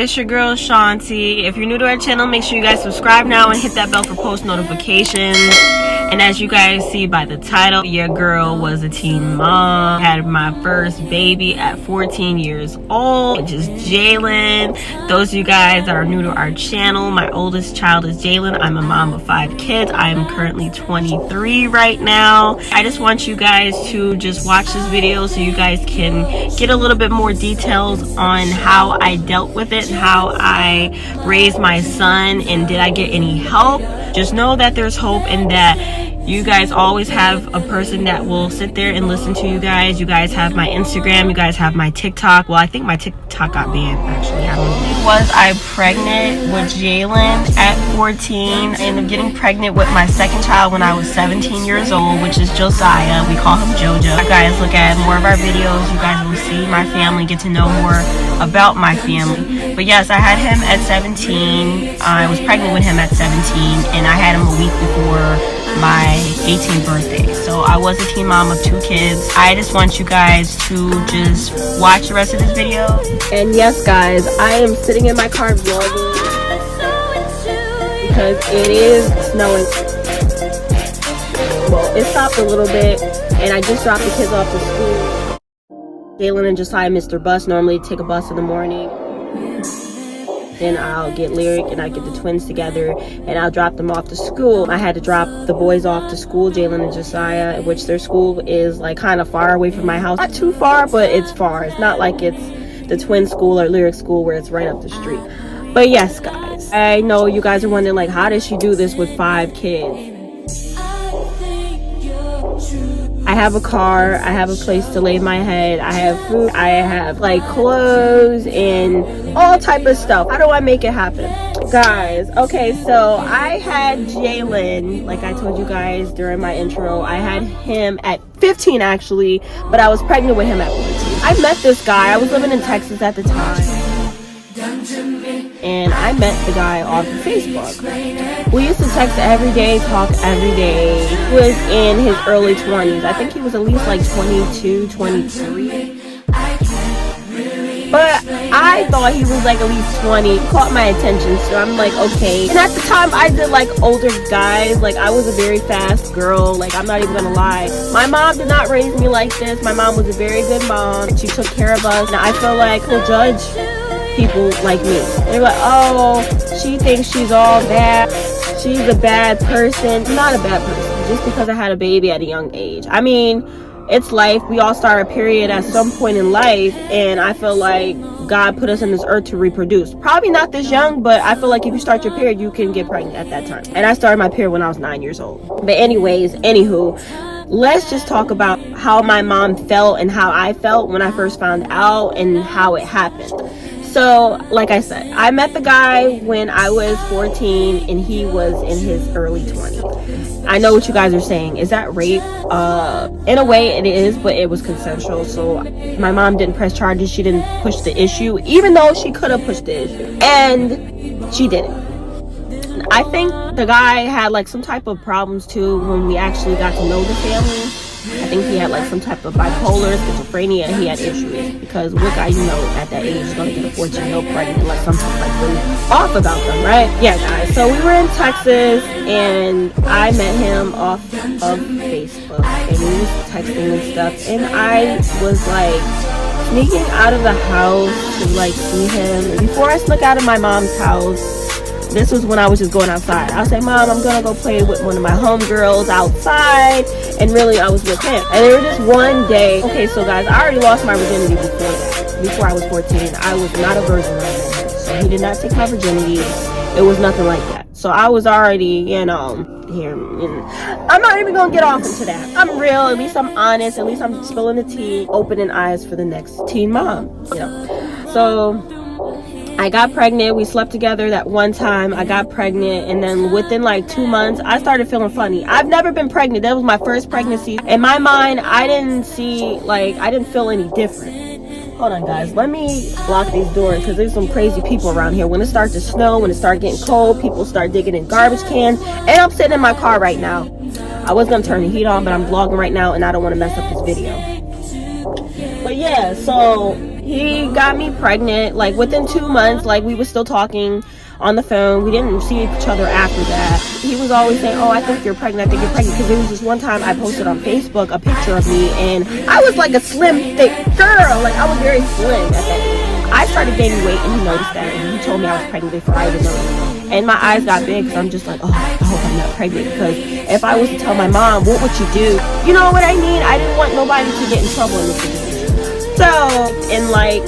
it's your girl Ashanti. If you're new to our channel, make sure you guys subscribe now and hit that bell for post notifications. And as you guys see by the title, your girl was a teen mom. Had my first baby at 14 years old, which is Jalen. Those of you guys that are new to our channel, my oldest child is Jalen. I'm a mom of 5 kids. I am currently 23 right now. I just want you guys to just watch this video so you guys can get a little bit more details on how I dealt with it and how I raised my son, and did I get any help. Just know that there's hope and that you guys always have a person that will sit there and listen to you guys. You guys have my Instagram, you guys have my TikTok. Well, I think my TikTok got banned actually. I don't know. Was I pregnant with Jalen at 14? I ended up getting pregnant with my second child when I was 17 years old, which is Josiah. We call him Jojo. You guys look at more of our videos, you guys will see my family, get to know more about my family. But yes, I had him at 17. I was pregnant with him at 17, and I had him a week before my 18th birthday. So I was a teen mom of 2 kids. I just want you guys to just watch the rest of this video. And yes guys, I am sitting in my car vlogging because it is snowing. Well, it stopped a little bit, and I just dropped the kids off to school. Jalen and Josiah missed their bus. Normally take a bus in the morning. Then I'll get Lyric and I get the twins together and I'll drop them off to school. I had to drop the boys off to school, Jalen and Josiah, which their school is like kind of far away from my house. Not too far, but it's far. It's not like it's the twin school or Lyric school where it's right up the street. But yes guys, I know you guys are wondering like, how does she do this with 5 kids? I have a car, I have a place to lay my head, I have food, I have like clothes and all type of stuff. How do I make it happen? Guys, okay, so I had Jalen, like I told you guys during my intro, I had him at 15 actually, but I was pregnant with him at 14. I met this guy, I was living in Texas at the time, and I met the guy off of Facebook. We used to text every day, talk every day. He was in his early 20s. I think he was at least like 22, 23. But I thought he was like at least 20. He caught my attention, so I'm like, okay. And at the time, I did like older guys. Like, I was a very fast girl. Like, I'm not even gonna lie. My mom did not raise me like this. My mom was a very good mom. She took care of us. And I feel like people judge people like me. They're like, oh, she thinks she's all bad. She's a bad person. I'm not a bad person just because I had a baby at a young age. I mean, it's life. We all start a period at some point in life, and I feel like God put us on this earth to reproduce. Probably not this young, but I feel like if you start your period, you can get pregnant at that time. And I started my period when I was 9 years old. But anyways, anywho, let's just talk about how my mom felt and how I felt when I first found out and how it happened. So, like I said, I met the guy when I was 14 and he was in his early 20s. I know what you guys are saying. Is that rape? In a way it is, but it was consensual. So my mom didn't press charges. She didn't push the issue, even though she could have pushed the issue. And she didn't. I think the guy had like some type of problems too when we actually got to know the family. I think he had like some type of bipolar, schizophrenia. He had issues because what guy you know at that age is going to get a 14-year-old pregnant unless something's like really off about them, right? Yeah, guys. So we were in Texas and I met him off of Facebook and we was texting and stuff. And I was like sneaking out of the house to like see him. And before I snuck out of my mom's house, this was when I was just going outside. I was like, Mom, I'm gonna go play with one of my homegirls outside. And really, I was with him. And there was just one day. Okay, so guys, I already lost my virginity before that. Before I was 14, I was not a virgin when I met him. So he did not take my virginity. It was nothing like that. So I was already, you know, here. I'm not even gonna get off into that. I'm real. At least I'm honest. At least I'm spilling the tea, opening eyes for the next teen mom. You know. So I got pregnant. We slept together that one time. I got pregnant, and then within like 2 months, I started feeling funny. I've never been pregnant. That was my first pregnancy. In my mind, I didn't feel any different. Hold on, guys. Let me lock these doors because there's some crazy people around here. When it starts to snow, when it starts getting cold, people start digging in garbage cans. And I'm sitting in my car right now. I was going to turn the heat on, but I'm vlogging right now, and I don't want to mess up this video. But yeah, so He got me pregnant, like, within 2 months. Like, we were still talking on the phone. We didn't see each other after that. He was always saying, oh, I think you're pregnant, because there was this one time I posted on Facebook a picture of me, and I was like a slim, thick girl. Like, I was very slim at that age. I started gaining weight, and he noticed that, and he told me I was pregnant before I even noticed. And my eyes got big, because I'm just like, oh, I hope I'm not pregnant, because if I was to tell my mom, what would you do? You know what I mean? I didn't want nobody to get in trouble in this situation. So, in like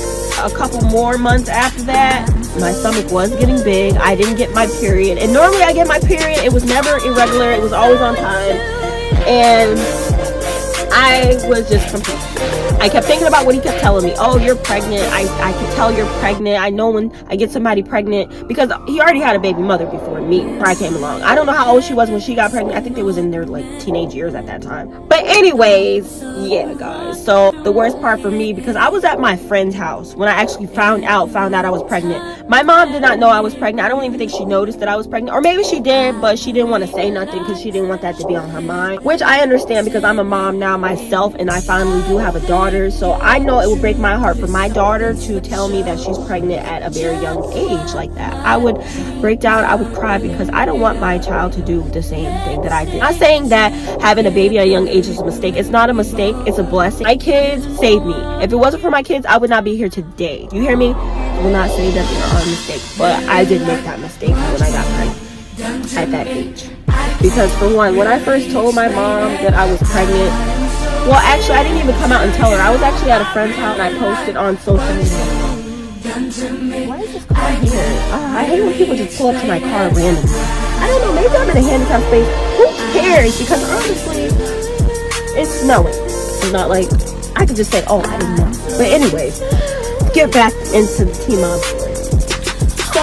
a couple more months after that, my stomach was getting big. I didn't get my period, and normally I get my period. It was never irregular. It was always on time, and I was just confused. I kept thinking about what he kept telling me. Oh, you're pregnant. I can tell you're pregnant. I know when I get somebody pregnant, because he already had a baby mother before me, before I came along. I don't know how old she was when she got pregnant. I think they was in their like teenage years at that time. But anyways, yeah, guys. So the worst part for me, because I was at my friend's house when I actually found out I was pregnant. My mom did not know I was pregnant. I don't even think she noticed that I was pregnant, or maybe she did, but she didn't want to say nothing because she didn't want that to be on her mind, which I understand, because I'm a mom now myself, and I finally do have a daughter. So I know it would break my heart for my daughter to tell me that she's pregnant at a very young age like that. I would break down. I would cry, because I don't want my child to do the same thing that I did. I'm not saying that having a baby at a young age is a mistake. It's not a mistake. It's a blessing. My kids saved me. If it wasn't for my kids, I would not be here today. You hear me? I will not say that there are mistakes, but I did make that mistake when I got pregnant at that age. Because for one, when I first told my mom that I was pregnant, well, actually, I didn't even come out and tell her. I was actually at a friend's house, and I posted on social media. Why is this car here? I hate when people just pull up to my car randomly. I don't know, maybe I'm in a handicap space. Who cares? Because honestly, it's snowing. It's not like I could just say, oh, I didn't know. But anyways, get back into the T-Mom story. So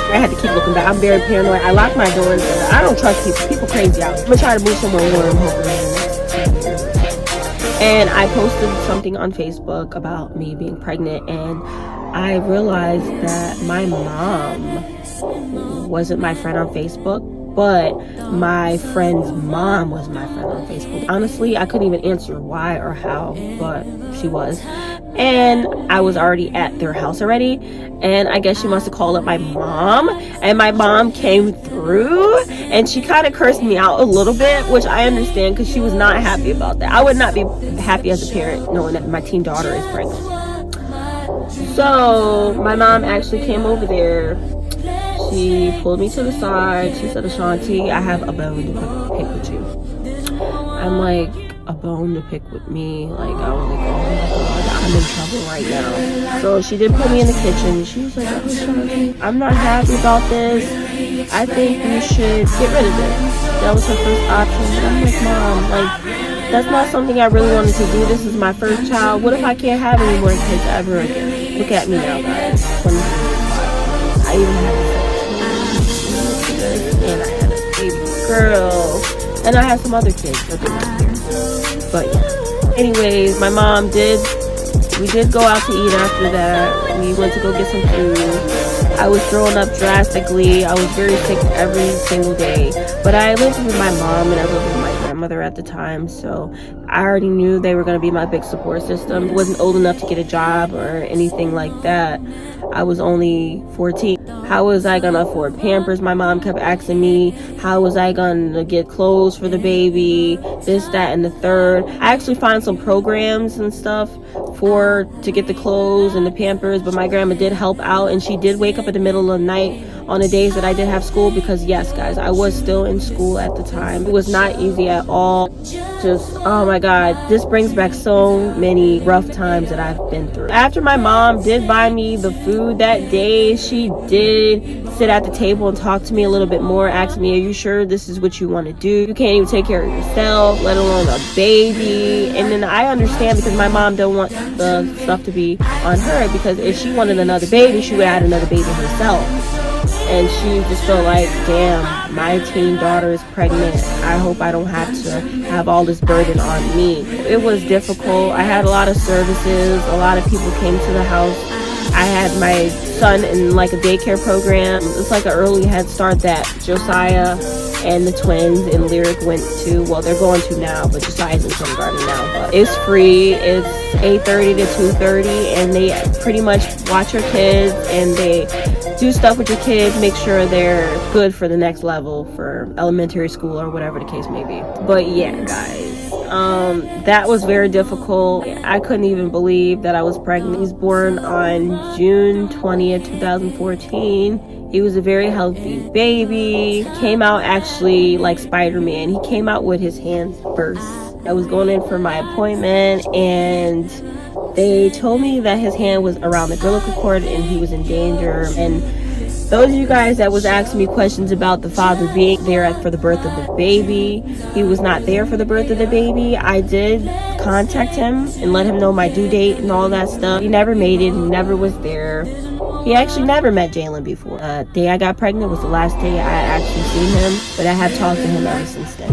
I had to keep looking back. I'm very paranoid. I lock my doors. I don't trust people. People crazy out. I'm gonna try to move somewhere warm, hopefully. And I posted something on Facebook about me being pregnant, and I realized that my mom wasn't my friend on Facebook, but my friend's mom was my friend on Facebook. Honestly, I couldn't even answer why or how, but she was. And I was already at their house already, and I guess she must have called up my mom, and my mom came through, and she kind of cursed me out a little bit, which I understand, because she was not happy about that. I would not be happy as a parent knowing that my teen daughter is pregnant. So my mom actually came over there. She pulled me to the side. She said, Ashanti, I have a bone to pick with you. I'm like, a bone to pick with me? Like, I was like, oh my god, I'm in trouble right now. So she did put me in the kitchen. She was like, oh, Ashanti, I'm not happy about this. I think you should get rid of it. That was her first option. But I'm like, Mom, like, that's not something I really wanted to do. This is my first child. What if I can't have any more kids ever again? Look at me now, guys. 25. I even had a and I had a baby girl, and I had some other kids that did not care. But yeah. Anyways, my mom we did go out to eat after that. We went to go get some food. I was throwing up drastically. I was very sick every single day. But I lived with my mom, and I lived with my grandmother at the time, so I already knew they were going to be my big support system. I wasn't old enough to get a job or anything like that. I was only 14. How was I gonna afford Pampers? My mom kept asking me, how was I gonna get clothes for the baby? This, that, and the third. I actually found some programs and stuff to get the clothes and the Pampers, but my grandma did help out, and she did wake up in the middle of the night on the days that I did have school, because yes, guys, I was still in school at the time. It was not easy at all. Just, oh my god, this brings back so many rough times that I've been through. After my mom did buy me the food that day, she did sit at the table and talk to me a little bit more, asking me, are you sure this is what you want to do? You can't even take care of yourself, let alone a baby. And then I understand, because my mom don't want the stuff to be on her, because if she wanted another baby, she would add another baby herself. And she just felt like, damn, my teen daughter is pregnant. I hope I don't have to have all this burden on me. It was difficult. I had a lot of services. A lot of people came to the house. I had my son in like a daycare program. It's like an early head start that Josiah and the twins and Lyric went to, well, they're going to now, but Josiah's in kindergarten now. But it's free. It's 8:30 to 2:30, and they pretty much watch your kids and they do stuff with your kids, make sure they're good for the next level for elementary school or whatever the case may be. But yeah, guys, that was very difficult. I couldn't even believe that I was pregnant. He was born on June 20th, 2014. He was a very healthy baby. Came out actually like Spider-Man. He came out with his hands first. I was going in for my appointment and they told me that his hand was around the umbilical cord and he was in danger. And those of you guys that was asking me questions about the father being there for the birth of the baby, he was not there for the birth of the baby. I did contact him and let him know my due date and all that stuff. He never made it. He never was there. He actually never met Jalen before. The day I got pregnant was the last day I actually seen him, but I have talked to him ever since then.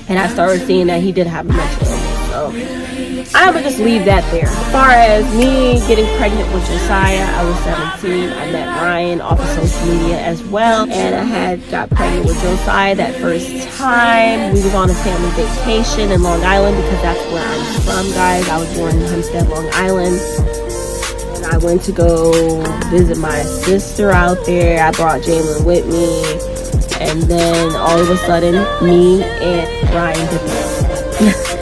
And I started seeing that he did have a mental illness. So I'm gonna just leave that there. As far as me getting pregnant with Josiah, I was 17. I met Ryan off of social media as well, and I had got pregnant with Josiah that first time. We was on a family vacation in Long Island because that's where I'm from, guys. I was born in Hempstead, Long Island. I went to go visit my sister out there. I brought Jalen with me, and then all of a sudden, me and Ryan did that.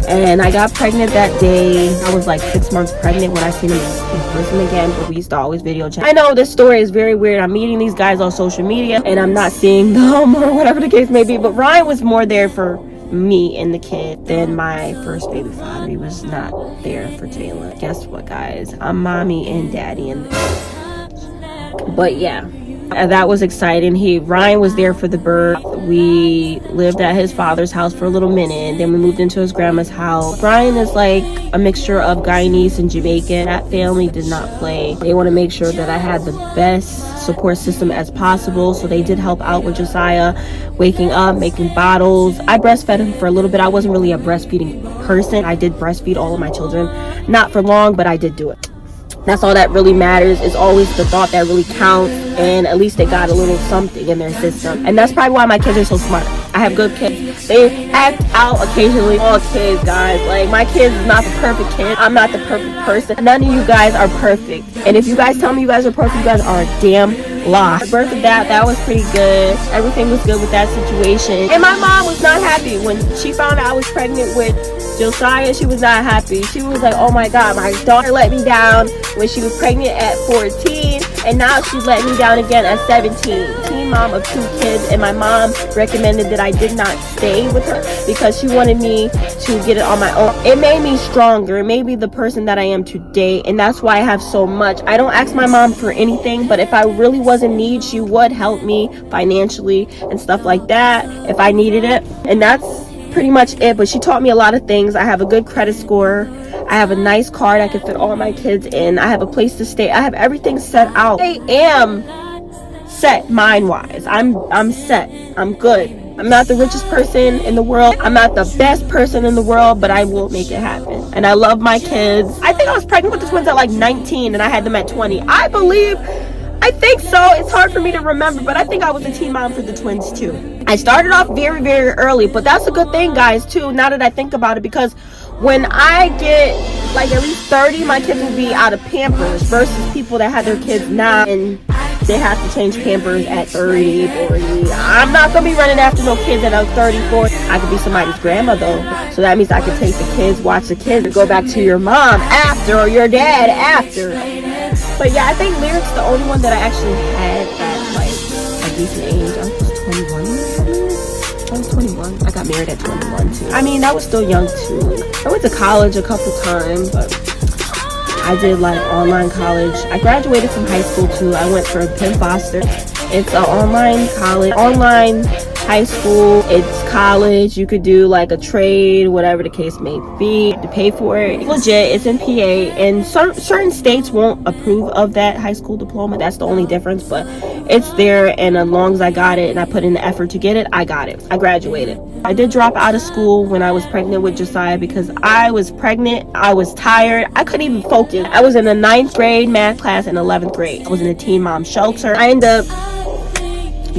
And I got pregnant that day. I was like 6 months pregnant when I seen him in person again, but we used to always video chat. I know this story is very weird. I'm meeting these guys on social media and I'm not seeing them or whatever the case may be, but Ryan was more there for me and the kid than my first baby father. He was not there for Jalen. Guess what, guys? I'm mommy and daddy and but yeah, that was exciting. Ryan was there for the birth. We lived at his father's house for a little minute, and then we moved into his grandma's house. Ryan is like a mixture of Guyanese and Jamaican. That family did not play. They want to make sure that I had the best support system as possible, so they did help out with Josiah waking up, making bottles. I breastfed him for a little bit. I wasn't really a breastfeeding person. I did breastfeed all of my children, not for long, but I did do it. That's all that really matters. It's always the thought that really counts, and at least they got a little something in their system. And that's probably why my kids are so smart. I have good kids. They act out occasionally. All kids, guys. Like, my kids is not the perfect kid. I'm not the perfect person. None of you guys are perfect. And if you guys tell me you guys are perfect, you guys are a damn lie. The birth of that was pretty good. Everything was good with that situation. And my mom was not happy when she found out I was pregnant with Josiah. She was not happy. She was like, oh my God, my daughter let me down when she was pregnant at 14, and now she's let me down again at 17. Teen mom of 2 kids, and my mom recommended that I did not stay with her because she wanted me to get it on my own. It made me stronger. It made me the person that I am today, and that's why I have so much. I don't ask my mom for anything, but if I really was in need, she would help me financially and stuff like that if I needed it. And that's pretty much it. But she taught me a lot of things. I have a good credit score. I have a nice car that I can fit all my kids in. I have a place to stay. I have everything set out. I am set mind-wise. I'm set. I'm good. I'm not the richest person in the world. I'm not the best person in the world, but I will make it happen. And I love my kids. I think I was pregnant with the twins at like 19 and I had them at 20. I think so. It's hard for me to remember, but I think I was a teen mom for the twins too. I started off very, very early, but that's a good thing, guys, too, now that I think about it, because when I get like at least 30, my kids will be out of Pampers versus people that have their kids now and they have to change Pampers at 30, 40. I'm not going to be running after no kids that are 34. I could be somebody's grandma, though. So that means I could take the kids, watch the kids, and go back to your mom after or your dad after. But yeah, I think Lyric's the only one that I actually had at like a decent age. I was 21. I was 21. I got married at 21 too. I mean, that was still young too. I went to college a couple times, but I did like online college. I graduated from high school too. I went for Penn Foster. It's an online college, online high school. It's college. You could do like a trade, whatever the case may be, to pay for it. It's legit. It's in PA, and certain states won't approve of that high school diploma. That's the only difference, but it's there, and as long as I got it and I put in the effort to get it, I got it. I graduated. I did drop out of school when I was pregnant with Josiah because I was pregnant. I was tired. I couldn't even focus. I was in the 9th grade math class and 11th grade. I was in a teen mom shelter. I ended up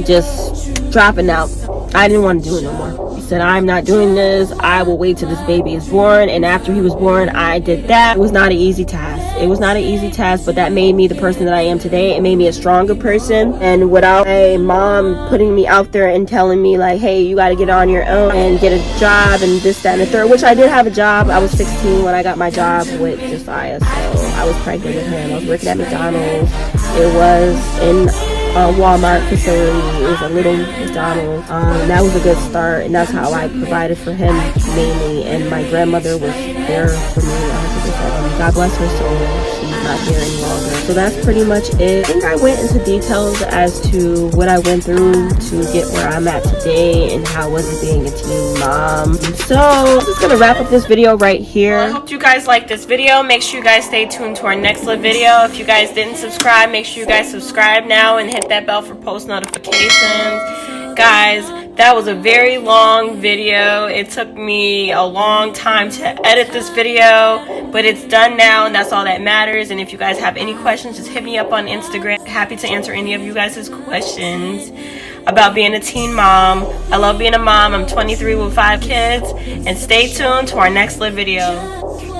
just dropping out. I didn't want to do it no more. He said, I'm not doing this. I will wait till this baby is born. And after he was born, I did that. It was not an easy task. It was not an easy task, but that made me the person that I am today. It made me a stronger person. And without a mom putting me out there and telling me like, hey, you got to get on your own and get a job and this, that, and the third, which I did have a job. I was 16 when I got my job with Josiah. So I was pregnant with him. I was working at McDonald's. It was in a Walmart facility. It was a little McDonald's. That was a good start, and that's how I provided for him mainly. And my grandmother was there for me 100%. God bless her soul. She's not here any longer. So that's pretty much it. I think I went into details as to what I went through to get where I'm at today and how was it being a teen mom. So I'm just gonna wrap up this video right here. Well, I hope you guys liked this video. Make sure you guys stay tuned to our next video. If you guys didn't subscribe, make sure you guys subscribe now and hit that bell for post notifications. Guys, that was a very long video. It took me a long time to edit this video, but it's done now, and that's all that matters. And if you guys have any questions, just hit me up on Instagram. Happy to answer any of you guys' questions about being a teen mom. I love being a mom. I'm 23 with 5 kids. And stay tuned to our next video.